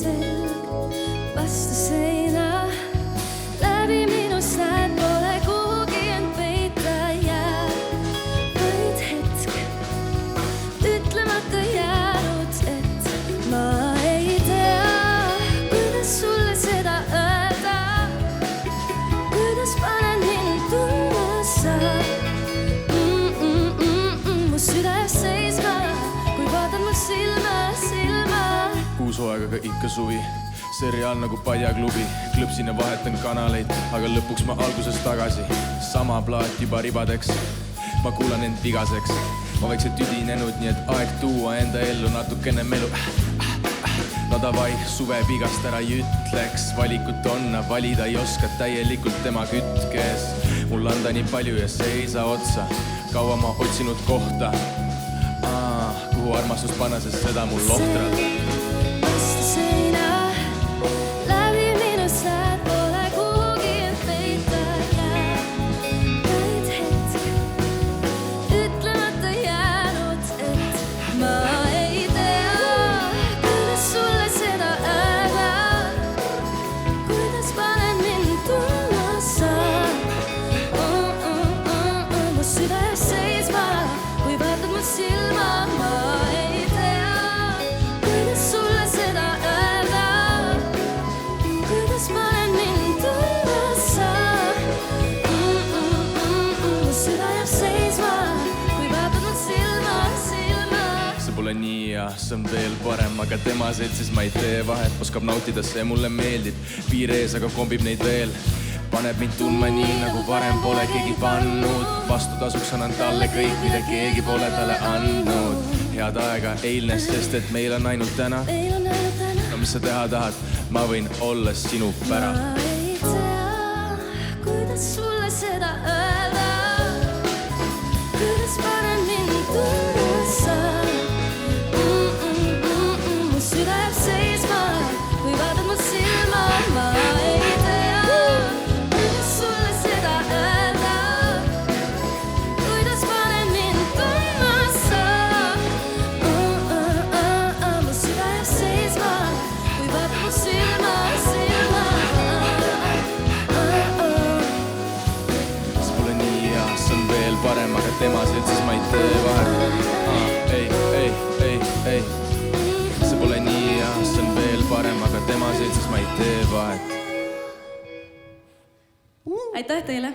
selg vastu seina. Läbi minust näed, pole kuhugi end peita jääb. Vaid hetk ütlemata jäänud, et ma ei tea, kuidas sulle seda öelda. Kuidas panen mind tundma sa? Mu süda jääb seisma, kui vaatad mu silma. Kuushooajaga ikka suvi, seriaal nagu Padjaklubi. Klõpsin ja vahetan kanaleid, aga lõpuks ma alguses tagasi. Sama plaat juba ribadeks, ma kuulan end vigaseks. Ma vaikselt tüdinenud, nii et aeg tuua enda ellu natukene melu. No davai, suve pigast ära ütleks. Valikut on, valida ei oska täielikult tema kütkes. Mul anda nii palju ja seisa otsa. Kaua ma otsinud kohta, kuhu armastust panna, sest seda mul lohtralt. Vastu seina, läbi minust näed, pole kuhugi end peita jääb. Vaid hetk ütlemata jäänud, et ma ei tea, kuidas sulle seda öelda. Kuidas panen mind tundma sa? Mu süda jääb seisma, kui vaatad mu silma. Ma ei tea, kuidas sulle seda öelda. Kuidas panen mind tundma sa? Mu süda jääb seisma, kui vaatad mu silma. See pole nii ja see on veel parem, aga tema seltsis ma ei tee vahet. Oskab nautida, see mulle meeldib. Piir ees, aga kombib neid veel. Paneb mind tundma nii, nagu varem pole keegi pannud. Vastutasuks annan talle kõik, mida keegi pole talle andnud. Head aega eilnes, sest et meil on ainult täna. No mis sa teha tahad, ma võin olla sinu pära. Ma ei tea, kuidas sulle seda öelda. Kuidas panen mind tundma sa? Mu süda jääb seisma, kui vaatad mu silma. Ma ei tea, kuidas sulle seda öelda. Kuidas panen mind tundma sa? Mu süda jääb seisma, kui vaatad mu silma. See pole nii ja see on veel parem, aga tema seltsis ma ei tee vahet. Ei. See pole nii ja see on veel parem, aga tema seltsis ma ei tee vahet. Aitäh teile!